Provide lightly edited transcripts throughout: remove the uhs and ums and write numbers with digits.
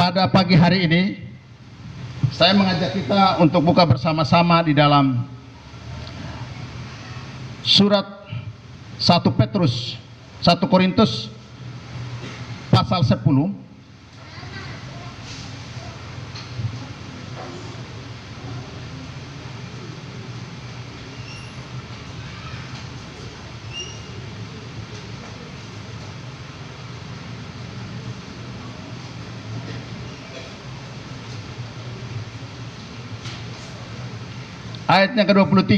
Pada pagi hari ini saya mengajak kita untuk buka bersama-sama di dalam surat 1 Korintus pasal 10 ayat yang ke-23.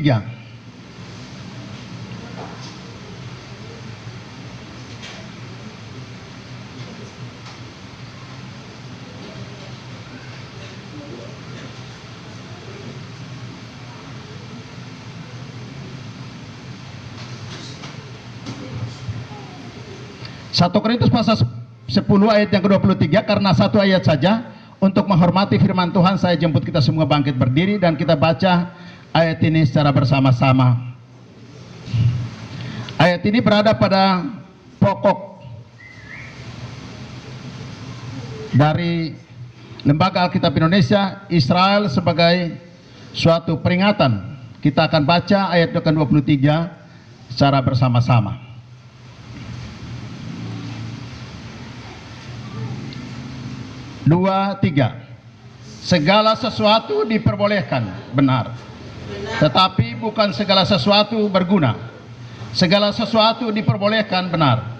Satu Korintus pasal 10 ayat yang ke-23, karena satu ayat saja untuk menghormati firman Tuhan saya jemput kita semua bangkit berdiri dan kita baca ayat ini secara bersama-sama. Ayat ini berada pada pokok dari Lembaga Alkitab Indonesia, Israel sebagai suatu peringatan. Kita akan baca ayat ke-23 secara bersama-sama. Dua, tiga. Segala sesuatu diperbolehkan, benar. Tetapi bukan segala sesuatu berguna. Segala sesuatu diperbolehkan, benar.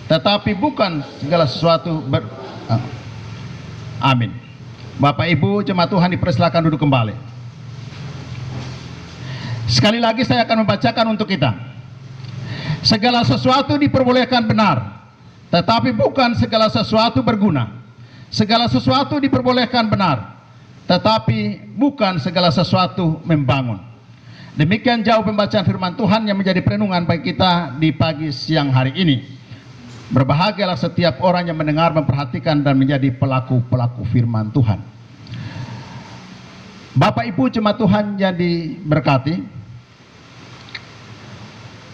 Tetapi bukan segala sesuatu Amin. Bapak Ibu jemaat Tuhan dipersilakan duduk kembali. Sekali lagi saya akan membacakan untuk kita. Segala sesuatu diperbolehkan, benar. Tetapi bukan segala sesuatu berguna. Segala sesuatu diperbolehkan, benar. Tetapi bukan segala sesuatu membangun. Demikian jauh pembacaan firman Tuhan yang menjadi perenungan bagi kita di pagi siang hari ini. Berbahagialah setiap orang yang mendengar, memperhatikan dan menjadi pelaku-pelaku firman Tuhan. Bapak Ibu jemaat Tuhan yang diberkati,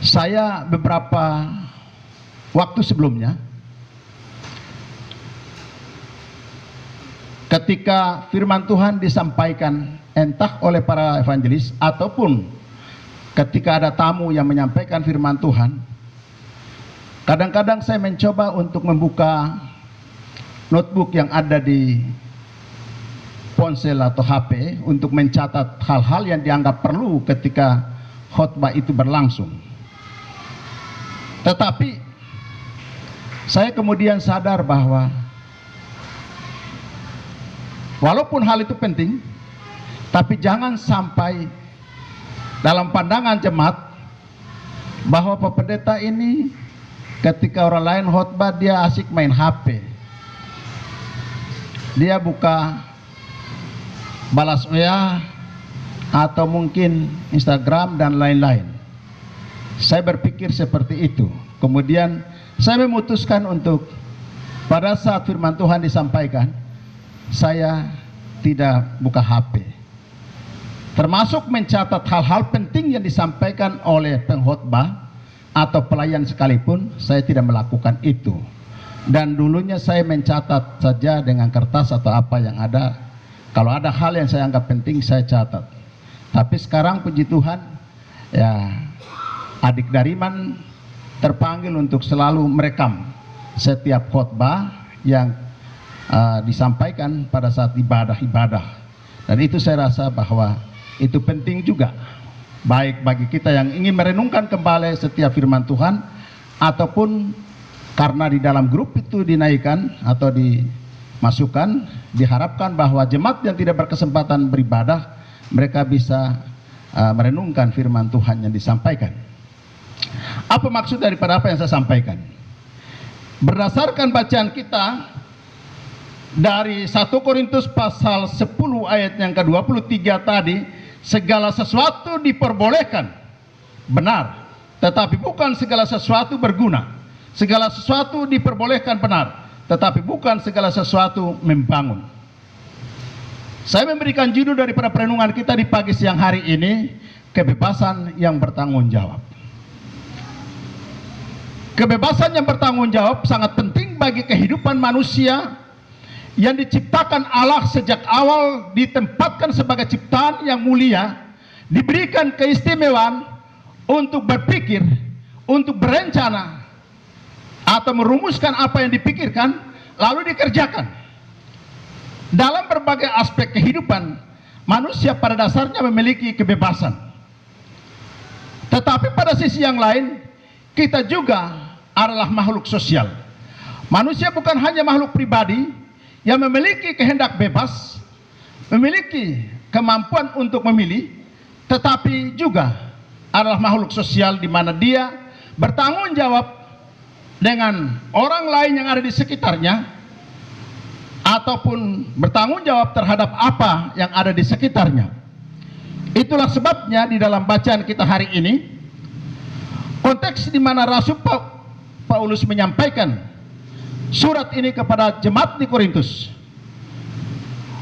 saya beberapa waktu sebelumnya ketika firman Tuhan disampaikan entah oleh para evangelis ataupun ketika ada tamu yang menyampaikan firman Tuhan, kadang-kadang saya mencoba untuk membuka notebook yang ada di ponsel atau HP untuk mencatat hal-hal yang dianggap perlu ketika khotbah itu berlangsung. Tetapi saya kemudian sadar bahwa walaupun hal itu penting, tapi jangan sampai dalam pandangan jemaat bahwa Pak Pendeta ini ketika orang lain khotbah dia asik main HP. Dia buka balas WA atau mungkin Instagram dan lain-lain. Saya berpikir seperti itu. Kemudian saya memutuskan untuk pada saat firman Tuhan disampaikan, saya tidak buka HP, termasuk mencatat hal-hal penting yang disampaikan oleh pengkhotbah atau pelayan sekalipun. Saya tidak melakukan itu. Dan dulunya saya mencatat saja dengan kertas atau apa yang ada. Kalau ada hal yang saya anggap penting, saya catat. Tapi sekarang puji Tuhan, ya, adik Dariman terpanggil untuk selalu merekam setiap khotbah yang disampaikan pada saat ibadah-ibadah. Dan itu saya rasa bahwa itu penting juga, baik bagi kita yang ingin merenungkan kembali setiap firman Tuhan, ataupun karena di dalam grup itu dinaikkan atau dimasukkan, diharapkan bahwa jemaat yang tidak berkesempatan beribadah, mereka bisa merenungkan firman Tuhan yang disampaikan. Apa maksud daripada apa yang saya sampaikan? Berdasarkan bacaan kita dari 1 Korintus pasal 10 ayat yang ke-23 tadi, segala sesuatu diperbolehkan, benar, tetapi bukan segala sesuatu berguna. Segala sesuatu diperbolehkan, benar, tetapi bukan segala sesuatu membangun. Saya memberikan judul daripada perenungan kita di pagi siang hari ini, kebebasan yang bertanggung jawab. Kebebasan yang bertanggung jawab sangat penting bagi kehidupan manusia yang diciptakan Allah sejak awal, ditempatkan sebagai ciptaan yang mulia, diberikan keistimewaan untuk berpikir, untuk berencana, atau merumuskan apa yang dipikirkan, lalu dikerjakan. Dalam berbagai aspek kehidupan, manusia pada dasarnya memiliki kebebasan. Tetapi pada sisi yang lain, kita juga adalah makhluk sosial. Manusia bukan hanya makhluk pribadi yang memiliki kehendak bebas, memiliki kemampuan untuk memilih, tetapi juga adalah makhluk sosial di mana dia bertanggung jawab dengan orang lain yang ada di sekitarnya, ataupun bertanggung jawab terhadap apa yang ada di sekitarnya. Itulah sebabnya di dalam bacaan kita hari ini, konteks di mana Rasul Paulus menyampaikan surat ini kepada jemaat di Korintus.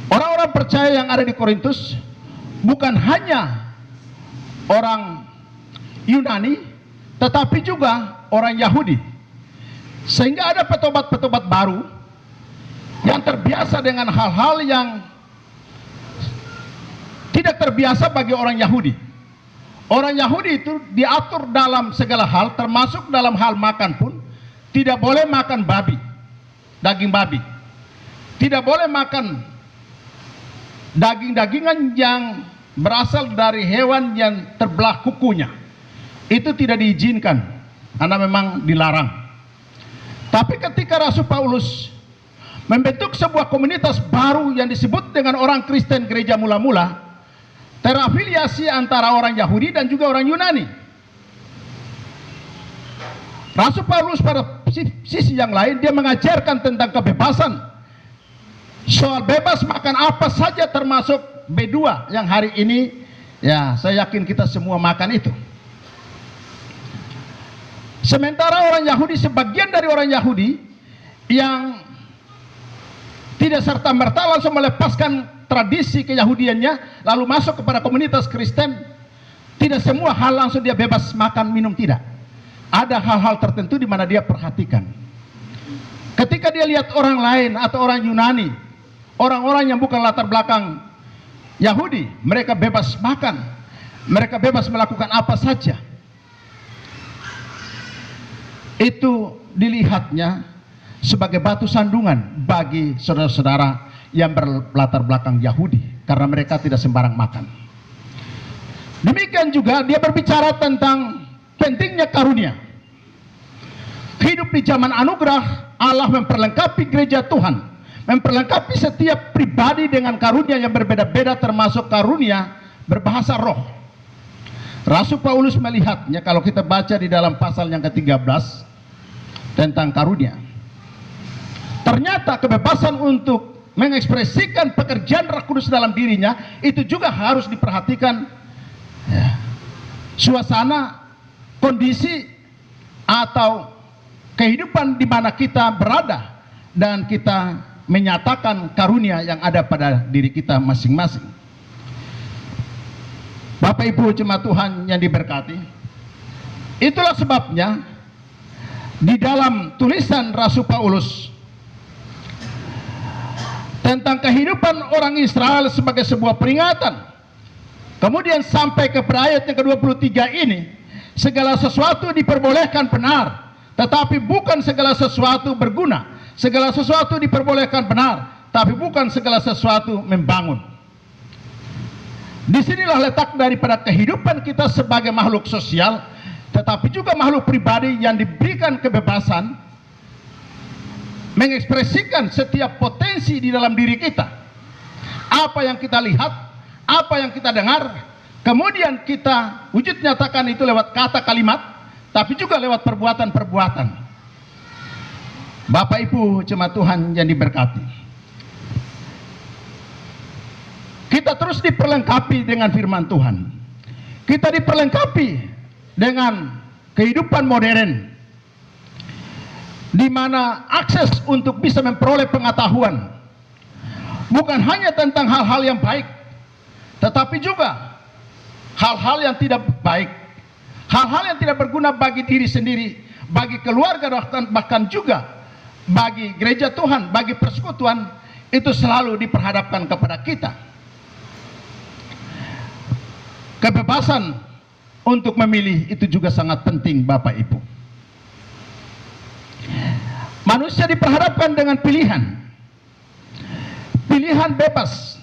Orang-orang percaya yang ada di Korintus bukan hanya orang Yunani, tetapi juga orang Yahudi. Sehingga ada petobat-petobat baru yang terbiasa dengan hal-hal yang tidak terbiasa bagi orang Yahudi. Orang Yahudi itu diatur dalam segala hal, termasuk dalam hal makan pun, tidak boleh makan babi, daging babi. Tidak boleh makan daging-dagingan yang berasal dari hewan yang terbelah kukunya. Itu tidak diizinkan, karena memang dilarang. Tapi ketika Rasul Paulus membentuk sebuah komunitas baru yang disebut dengan orang Kristen gereja mula-mula, terafiliasi antara orang Yahudi dan juga orang Yunani. Rasul Paulus pada sisi yang lain, dia mengajarkan tentang kebebasan. Soal bebas makan apa saja, termasuk B2 yang hari ini, ya saya yakin kita semua makan itu. Sementara orang Yahudi, sebagian dari orang Yahudi yang tidak serta-merta langsung melepaskan tradisi keyahudiannya lalu masuk kepada komunitas Kristen, tidak semua hal langsung dia bebas makan minum, tidak. Ada hal-hal tertentu di mana dia perhatikan. Ketika dia lihat orang lain atau orang Yunani, orang-orang yang bukan latar belakang Yahudi, mereka bebas makan, mereka bebas melakukan apa saja, itu dilihatnya sebagai batu sandungan bagi saudara-saudara yang berlatar belakang Yahudi, karena mereka tidak sembarang makan. Demikian juga dia berbicara tentang pentingnya karunia. Hidup di zaman anugerah, Allah memperlengkapi gereja Tuhan, memperlengkapi setiap pribadi dengan karunia yang berbeda-beda, termasuk karunia berbahasa roh. Rasul Paulus melihatnya, kalau kita baca di dalam pasal yang ke-13 tentang karunia, ternyata kebebasan untuk mengekspresikan pekerjaan Roh Kudus dalam dirinya itu juga harus diperhatikan, ya, suasana, kondisi atau kehidupan di mana kita berada, dan kita menyatakan karunia yang ada pada diri kita masing-masing. Bapak Ibu jemaat Tuhan yang diberkati, itulah sebabnya di dalam tulisan Rasul Paulus tentang kehidupan orang Israel sebagai sebuah peringatan, kemudian sampai ke ayat yang ke-23 ini, segala sesuatu diperbolehkan benar, tetapi bukan segala sesuatu berguna. Segala sesuatu diperbolehkan benar, tapi bukan segala sesuatu membangun. Disinilah letak daripada kehidupan kita sebagai makhluk sosial, tetapi juga makhluk pribadi yang diberikan kebebasan mengekspresikan setiap potensi di dalam diri kita. Apa yang kita lihat, apa yang kita dengar, kemudian kita wujud nyatakan itu lewat kata kalimat, tapi juga lewat perbuatan-perbuatan. Bapak Ibu jemaat Tuhan yang diberkati, kita terus diperlengkapi dengan firman Tuhan. Kita diperlengkapi dengan kehidupan modern, di mana akses untuk bisa memperoleh pengetahuan bukan hanya tentang hal-hal yang baik, tetapi juga hal-hal yang tidak baik, hal-hal yang tidak berguna bagi diri sendiri, bagi keluarga, bahkan juga bagi gereja Tuhan, bagi persekutuan. itu selalu diperhadapkan kepada kita. Kebebasan untuk memilih itu juga sangat penting, Bapak Ibu. Manusia diperhadapkan dengan pilihan. Pilihan bebas.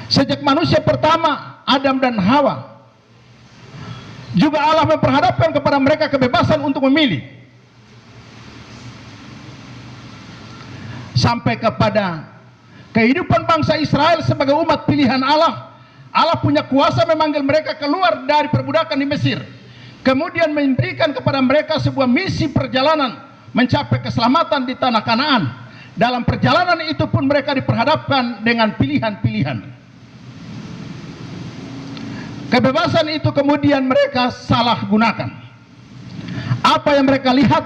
Sejak manusia pertama, Adam dan Hawa, juga Allah memperhadapkan kepada mereka kebebasan untuk memilih. Sampai kepada kehidupan bangsa Israel sebagai umat pilihan Allah. Allah punya kuasa memanggil mereka keluar dari perbudakan di Mesir. Kemudian memberikan kepada mereka sebuah misi perjalanan mencapai keselamatan di tanah Kanaan. Dalam perjalanan itu pun mereka diperhadapkan dengan pilihan-pilihan. Kebebasan itu kemudian mereka salah gunakan. Apa yang mereka lihat,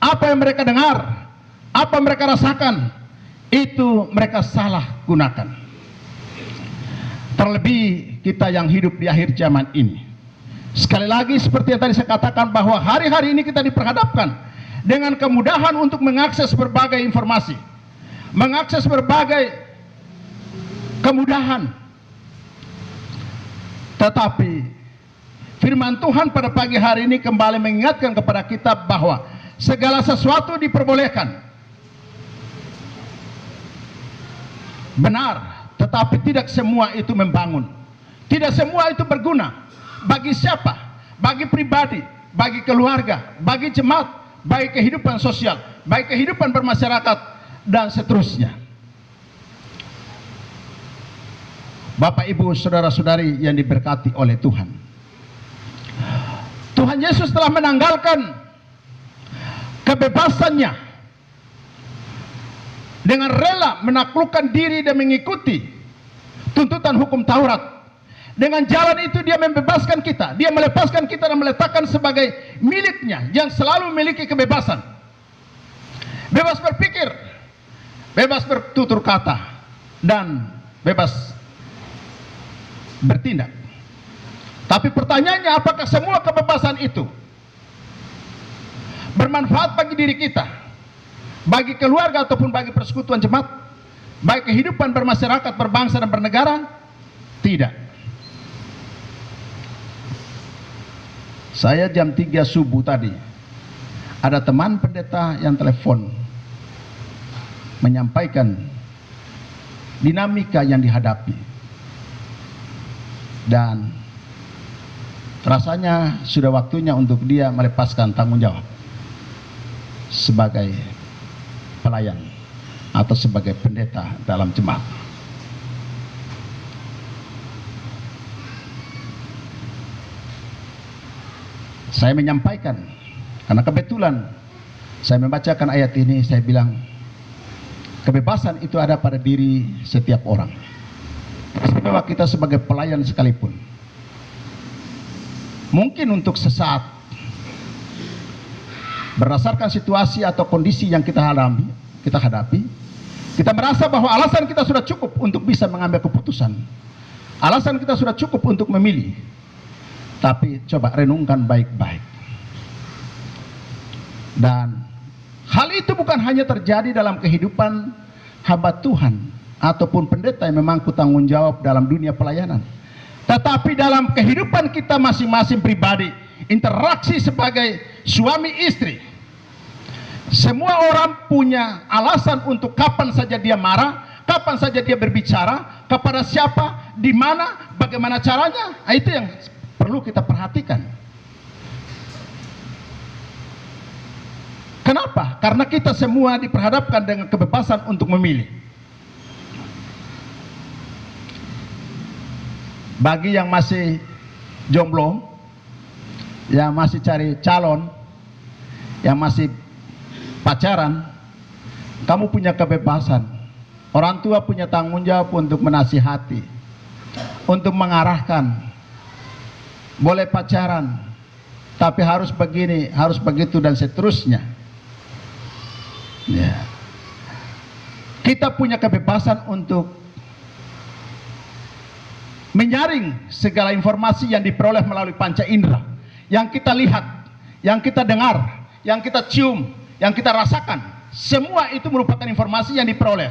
apa yang mereka dengar, apa yang mereka rasakan, itu mereka salah gunakan. Terlebih kita yang hidup di akhir zaman ini. Sekali lagi seperti yang tadi saya katakan, bahwa hari-hari ini kita diperhadapkan dengan kemudahan untuk mengakses berbagai informasi, mengakses berbagai kemudahan. Tetapi firman Tuhan pada pagi hari ini kembali mengingatkan kepada kita bahwa segala sesuatu diperbolehkan. Benar, tetapi tidak semua itu membangun. Tidak semua itu berguna. Bagi siapa? Bagi pribadi, bagi keluarga, bagi jemaat, bagi kehidupan sosial, bagi kehidupan bermasyarakat, dan seterusnya. Bapak, Ibu, saudara-saudari yang diberkati oleh Tuhan. Tuhan Yesus telah menanggalkan kebebasannya dengan rela menaklukkan diri dan mengikuti tuntutan hukum Taurat. Dengan jalan itu dia membebaskan kita, dia melepaskan kita dan meletakkan sebagai miliknya yang selalu memiliki kebebasan. Bebas berpikir, bebas bertutur kata, dan bebas bertindak. Tapi pertanyaannya, apakah semua kebebasan itu bermanfaat bagi diri kita, bagi keluarga ataupun bagi persekutuan jemaat, bagi kehidupan bermasyarakat, berbangsa dan bernegara? Tidak. Saya jam 3 subuh tadi, ada teman pendeta yang telepon menyampaikan dinamika yang dihadapi, dan rasanya sudah waktunya untuk dia melepaskan tanggung jawab sebagai pelayan atau sebagai pendeta dalam jemaat. Saya menyampaikan, karena kebetulan saya membacakan ayat ini, saya bilang kebebasan itu ada pada diri setiap orang, istimewa kita sebagai pelayan sekalipun. Mungkin untuk sesaat, berdasarkan situasi atau kondisi yang kita hadapi, kita merasa bahwa alasan kita sudah cukup untuk bisa mengambil keputusan, alasan kita sudah cukup untuk memilih. Tapi coba renungkan baik-baik. Dan hal itu bukan hanya terjadi dalam kehidupan hamba Tuhan ataupun pendeta yang memangku tanggung jawab dalam dunia pelayanan, tetapi dalam kehidupan kita masing-masing pribadi, interaksi sebagai suami istri. Semua orang punya alasan untuk kapan saja dia marah, kapan saja dia berbicara, kepada siapa, di mana, bagaimana caranya. Itu yang perlu kita perhatikan. Kenapa? Karena kita semua diperhadapkan dengan kebebasan untuk memilih. Bagi yang masih jomblo, yang masih cari calon, yang masih pacaran, kamu punya kebebasan. Orang tua punya tanggung jawab untuk menasihati, untuk mengarahkan. Boleh pacaran, tapi harus begini, harus begitu, dan seterusnya. Ya. Kita punya kebebasan untuk menyaring segala informasi yang diperoleh melalui panca indera, yang kita lihat, yang kita dengar, yang kita cium, yang kita rasakan. Semua itu merupakan informasi yang diperoleh.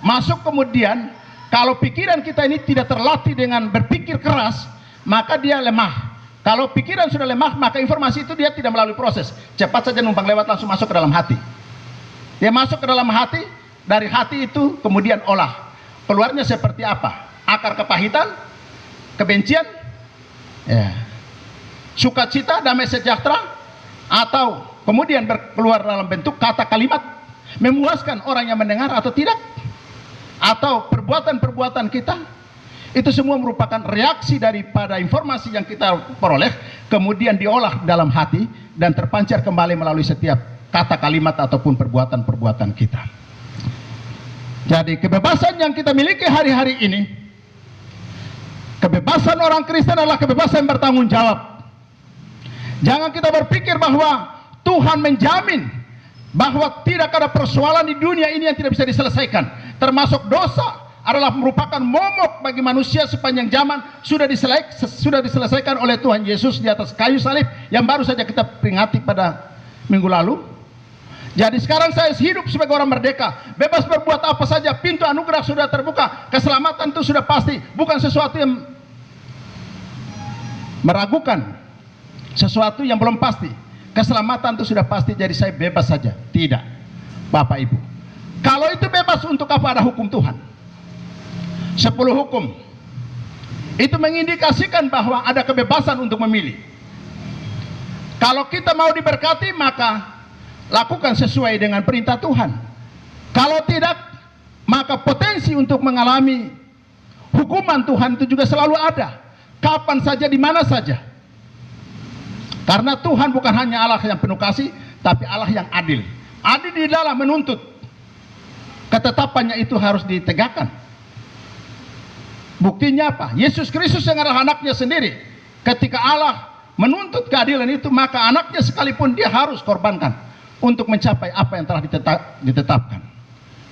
masuk kemudian, kalau pikiran kita ini tidak terlatih dengan berpikir keras, maka dia lemah. Kalau pikiran sudah lemah, maka informasi itu dia tidak melalui proses, cepat saja numpang lewat, langsung masuk ke dalam hati. Dia masuk ke dalam hati, dari hati itu kemudian olah. Keluarnya seperti apa? Akar kepahitan, kebencian, ya, sukacita, damai sejahtera, atau kemudian keluar dalam bentuk kata kalimat memuaskan orang yang mendengar atau tidak, atau perbuatan-perbuatan kita. Itu semua merupakan reaksi daripada informasi yang kita peroleh, kemudian diolah dalam hati dan terpancar kembali melalui setiap kata kalimat ataupun perbuatan-perbuatan kita. Jadi kebebasan yang kita miliki hari-hari ini, kebebasan orang Kristen adalah kebebasan bertanggung jawab. Jangan kita berpikir bahwa Tuhan menjamin bahwa tidak ada persoalan di dunia ini yang tidak bisa diselesaikan, termasuk dosa adalah merupakan momok bagi manusia sepanjang zaman, sudah diselesaikan oleh Tuhan Yesus di atas kayu salib yang baru saja kita peringati pada minggu lalu. Jadi sekarang saya hidup sebagai orang merdeka, bebas berbuat apa saja, pintu anugerah sudah terbuka, keselamatan itu sudah pasti, bukan sesuatu yang meragukan, sesuatu yang belum pasti. Keselamatan itu sudah pasti, jadi saya bebas saja. Tidak, Bapak Ibu. Kalau itu bebas, untuk apa ada hukum Tuhan? 10 hukum itu mengindikasikan bahwa ada kebebasan untuk memilih. Kalau kita mau diberkati, maka lakukan sesuai dengan perintah Tuhan. Kalau tidak, maka potensi untuk mengalami hukuman Tuhan itu juga selalu ada, kapan saja, di mana saja. Karena Tuhan bukan hanya Allah yang penuh kasih, tapi Allah yang adil. Adil di dalam menuntut. Ketetapannya itu harus ditegakkan. Buktinya apa? Yesus Kristus yang adalah anaknya sendiri, ketika Allah menuntut keadilan itu, maka anaknya sekalipun dia harus korbankan untuk mencapai apa yang telah ditetapkan.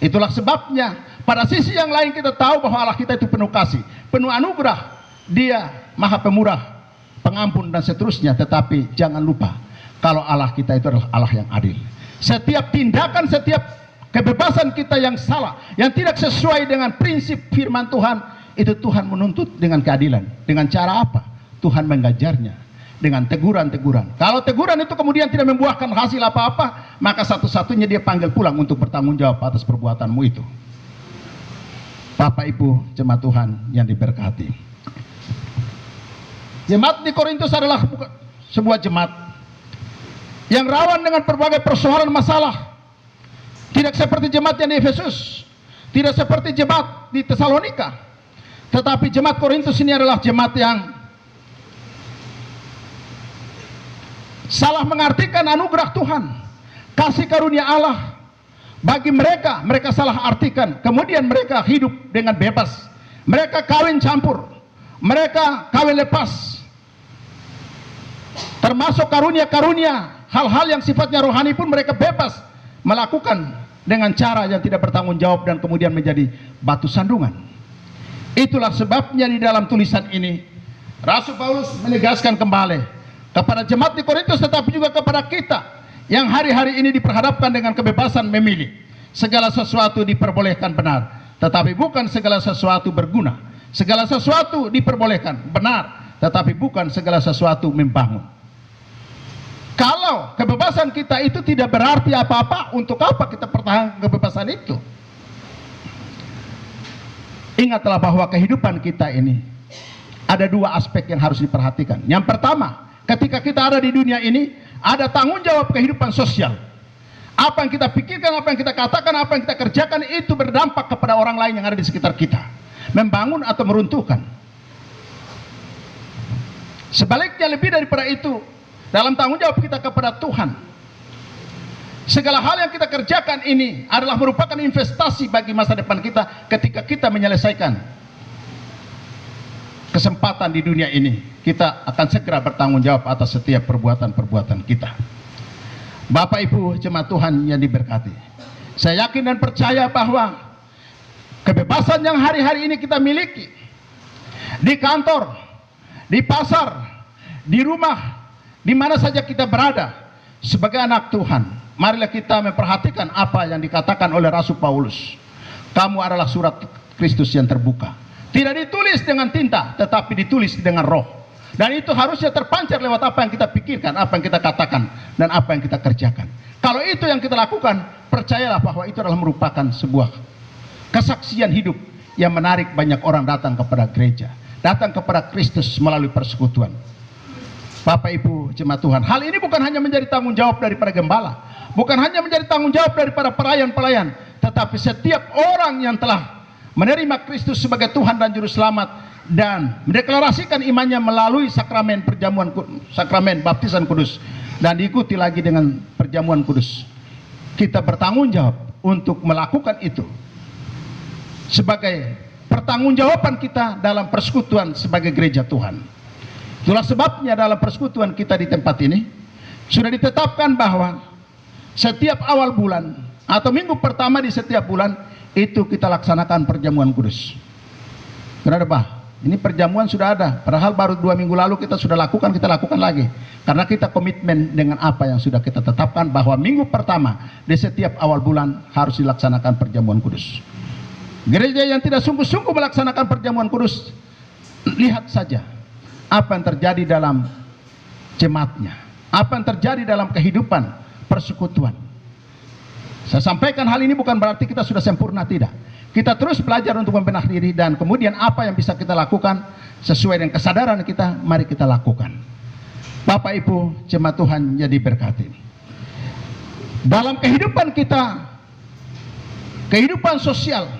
Itulah sebabnya pada sisi yang lain kita tahu bahwa Allah kita itu penuh kasih, penuh anugerah, dia maha pemurah, pengampun dan seterusnya. Tetapi jangan lupa kalau Allah kita itu adalah Allah yang adil. Setiap tindakan, setiap kebebasan kita yang salah, yang tidak sesuai dengan prinsip firman Tuhan, itu Tuhan menuntut dengan keadilan. Dengan cara apa? Tuhan mengajarnya dengan teguran-teguran. Kalau teguran itu kemudian tidak membuahkan hasil apa-apa, maka satu-satunya dia panggil pulang untuk bertanggung jawab atas perbuatanmu itu. Bapak Ibu jemaat Tuhan yang diberkati, jemaat di Korintus adalah sebuah jemaat yang rawan dengan berbagai persoalan masalah. Tidak seperti jemaat yang di Efesus, tidak seperti jemaat di Tesalonika. Tetapi jemaat Korintus ini adalah jemaat yang salah mengartikan anugerah Tuhan, kasih karunia Allah bagi mereka. Mereka salah artikan, kemudian mereka hidup dengan bebas. Mereka kawin campur, mereka kawin lepas, termasuk karunia-karunia, hal-hal yang sifatnya rohani pun mereka bebas melakukan dengan cara yang tidak bertanggung jawab dan kemudian menjadi batu sandungan. Itulah sebabnya di dalam tulisan ini Rasul Paulus menegaskan kembali kepada jemaat di Korintus, tetapi juga kepada kita yang hari-hari ini diperhadapkan dengan kebebasan memilih. Segala sesuatu diperbolehkan benar, tetapi bukan segala sesuatu berguna. Segala sesuatu diperbolehkan benar, tetapi bukan segala sesuatu membangun. Kalau kebebasan kita itu tidak berarti apa-apa, untuk apa kita pertahankan kebebasan itu? Ingatlah bahwa kehidupan kita ini ada dua aspek yang harus diperhatikan. Yang pertama, ketika kita ada di dunia ini, ada tanggung jawab kehidupan sosial. Apa yang kita pikirkan, apa yang kita katakan, apa yang kita kerjakan, itu berdampak kepada orang lain yang ada di sekitar kita, membangun atau meruntuhkan. Sebaliknya, lebih daripada itu, dalam tanggung jawab kita kepada Tuhan, segala hal yang kita kerjakan ini adalah merupakan investasi bagi masa depan kita. Ketika kita menyelesaikan kesempatan di dunia ini, kita akan segera bertanggung jawab atas setiap perbuatan-perbuatan kita. Bapak Ibu jemaat Tuhan yang diberkati, saya yakin dan percaya bahwa kebebasan yang hari-hari ini kita miliki di kantor, di pasar, di rumah, di mana saja kita berada sebagai anak Tuhan, marilah kita memperhatikan apa yang dikatakan oleh Rasul Paulus. Kamu adalah surat Kristus yang terbuka. Tidak ditulis dengan tinta, tetapi ditulis dengan roh. Dan itu harusnya terpancar lewat apa yang kita pikirkan, apa yang kita katakan, dan apa yang kita kerjakan. Kalau itu yang kita lakukan, percayalah bahwa itu adalah merupakan sebuah kesaksian hidup yang menarik banyak orang datang kepada gereja, datang kepada Kristus melalui persekutuan. Bapak Ibu jemaat Tuhan, hal ini bukan hanya menjadi tanggung jawab daripada gembala, bukan hanya menjadi tanggung jawab daripada pelayan-pelayan, tetapi setiap orang yang telah menerima Kristus sebagai Tuhan dan Juru Selamat dan mendeklarasikan imannya melalui sakramen sakramen baptisan kudus dan diikuti lagi dengan perjamuan kudus. Kita bertanggung jawab untuk melakukan itu sebagai pertanggungjawaban kita dalam persekutuan sebagai gereja Tuhan. Itulah sebabnya dalam persekutuan kita di tempat ini sudah ditetapkan bahwa setiap awal bulan atau minggu pertama di setiap bulan itu kita laksanakan perjamuan kudus. Kenapa? Ini perjamuan sudah ada, padahal baru 2 minggu lalu kita sudah lakukan, kita lakukan lagi. Karena kita komitmen dengan apa yang sudah kita tetapkan bahwa minggu pertama di setiap awal bulan harus dilaksanakan perjamuan kudus. Gereja yang tidak sungguh-sungguh melaksanakan perjamuan kudus, lihat saja apa yang terjadi dalam jemaatnya, apa yang terjadi dalam kehidupan persekutuan. Saya sampaikan hal ini bukan berarti kita sudah sempurna, tidak. Kita terus belajar untuk membenah diri dan kemudian apa yang bisa kita lakukan sesuai dengan kesadaran kita, mari kita lakukan. Bapak Ibu jemaat Tuhan yang diberkati, dalam kehidupan kita, kehidupan sosial,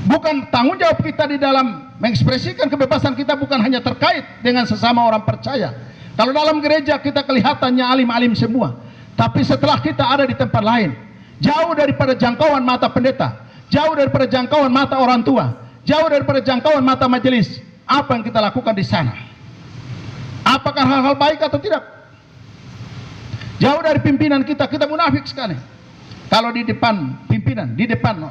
bukan tanggung jawab kita di dalam mengekspresikan kebebasan kita bukan hanya terkait dengan sesama orang percaya. Kalau dalam gereja kita kelihatannya alim-alim semua, tapi setelah kita ada di tempat lain, jauh daripada jangkauan mata pendeta, jauh daripada jangkauan mata orang tua, jauh daripada jangkauan mata majelis, apa yang kita lakukan di sana? Apakah hal-hal baik atau tidak? Jauh dari pimpinan kita, kita munafik sekali. Kalau di depan pimpinan, di depan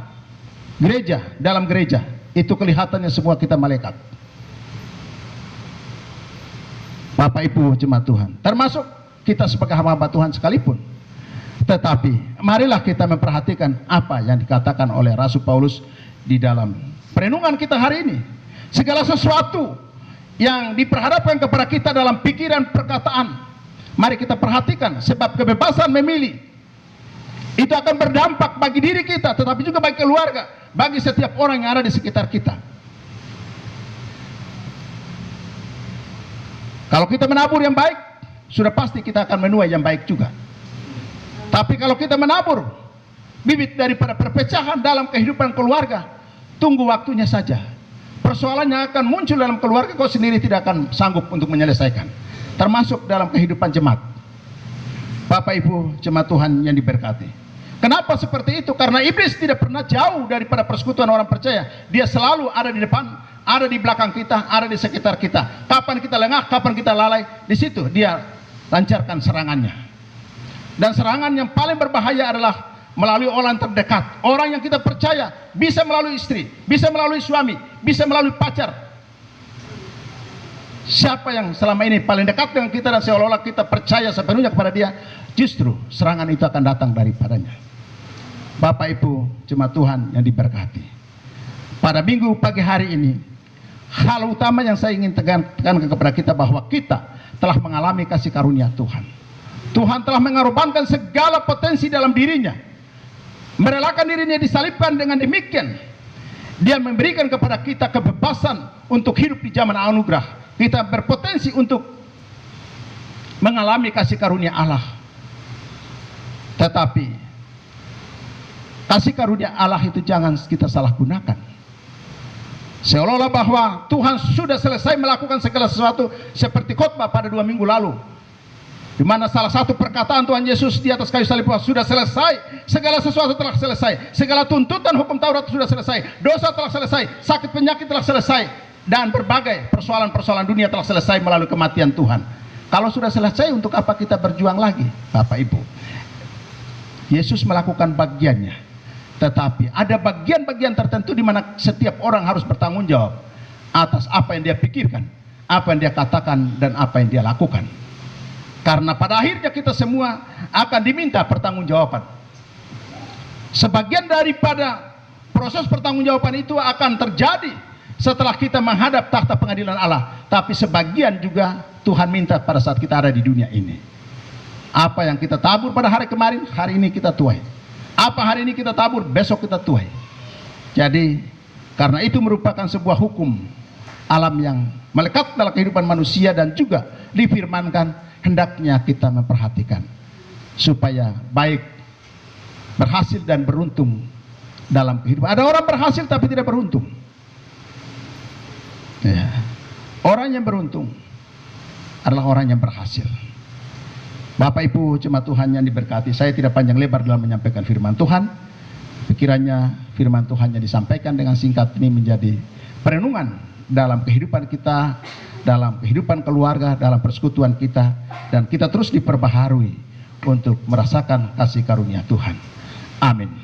gereja, dalam gereja, itu kelihatannya semua kita malaikat. Bapak Ibu jemaat Tuhan, termasuk kita sebagai hamba Tuhan sekalipun. Tetapi marilah kita memperhatikan apa yang dikatakan oleh Rasul Paulus di dalam perenungan kita hari ini. Segala sesuatu yang diperhadapkan kepada kita dalam pikiran, perkataan, mari kita perhatikan, sebab kebebasan memilih itu akan berdampak bagi diri kita, tetapi juga bagi keluarga, bagi setiap orang yang ada di sekitar kita. Kalau kita menabur yang baik, sudah pasti kita akan menuai yang baik juga. Tapi kalau kita menabur bibit daripada perpecahan dalam kehidupan keluarga, tunggu waktunya saja. Persoalannya akan muncul dalam keluarga, kau sendiri tidak akan sanggup untuk menyelesaikan. Termasuk dalam kehidupan jemaat. Bapak Ibu jemaat Tuhan yang diberkati. Kenapa seperti itu? Karena iblis tidak pernah jauh daripada persekutuan orang percaya. Dia selalu ada di depan, ada di belakang kita, ada di sekitar kita. Kapan kita lengah, kapan kita lalai, di situ dia lancarkan serangannya. Dan serangan yang paling berbahaya adalah melalui orang terdekat, orang yang kita percaya, bisa melalui istri, bisa melalui suami, bisa melalui pacar. Siapa yang selama ini paling dekat dengan kita dan seolah-olah kita percaya sepenuhnya kepada dia, justru serangan itu akan datang daripadanya. Bapak Ibu jemaat Tuhan yang diberkati, pada minggu pagi hari ini, hal utama yang saya ingin tekankan kepada kita bahwa kita telah mengalami kasih karunia Tuhan. Tuhan telah mengorbankan segala potensi dalam dirinya, merelakan dirinya disalibkan. Dengan demikian dia memberikan kepada kita kebebasan untuk hidup di zaman anugerah. Kita berpotensi untuk mengalami kasih karunia Allah. Tetapi kasih karunia Allah itu jangan kita salah gunakan, seolah-olah bahwa Tuhan sudah selesai melakukan segala sesuatu, seperti khotbah pada 2 minggu lalu, di mana salah satu perkataan Tuhan Yesus di atas kayu salib, sudah selesai, segala sesuatu telah selesai, segala tuntutan hukum Taurat sudah selesai, dosa telah selesai, sakit penyakit telah selesai, dan berbagai persoalan-persoalan dunia telah selesai melalui kematian Tuhan. Kalau sudah selesai, untuk apa kita berjuang lagi? Bapak Ibu, Yesus melakukan bagiannya, tetapi ada bagian-bagian tertentu di mana setiap orang harus bertanggung jawab atas apa yang dia pikirkan, apa yang dia katakan, dan apa yang dia lakukan. Karena pada akhirnya kita semua akan diminta pertanggungjawaban. Sebagian daripada Proses pertanggungjawaban itu akan terjadi setelah kita menghadap tahta pengadilan Allah. Tapi sebagian juga Tuhan minta pada saat kita ada di dunia ini. Apa yang kita tabur pada hari kemarin, hari ini kita tuai. Apa hari ini kita tabur, besok kita tuai. Jadi karena itu merupakan sebuah hukum alam yang melekat dalam kehidupan manusia, dan juga difirmankan hendaknya kita memperhatikan supaya baik, berhasil dan beruntung dalam kehidupan. Ada orang berhasil tapi tidak beruntung. Ya. Orang yang beruntung adalah orang yang berhasil. Bapak Ibu jemaat Tuhan yang diberkati, saya tidak panjang lebar dalam menyampaikan firman Tuhan. Pikirannya firman Tuhan yang disampaikan dengan singkat ini menjadi perenungan dalam kehidupan kita, dalam kehidupan keluarga, dalam persekutuan kita, dan kita terus diperbaharui untuk merasakan kasih karunia Tuhan. Amin.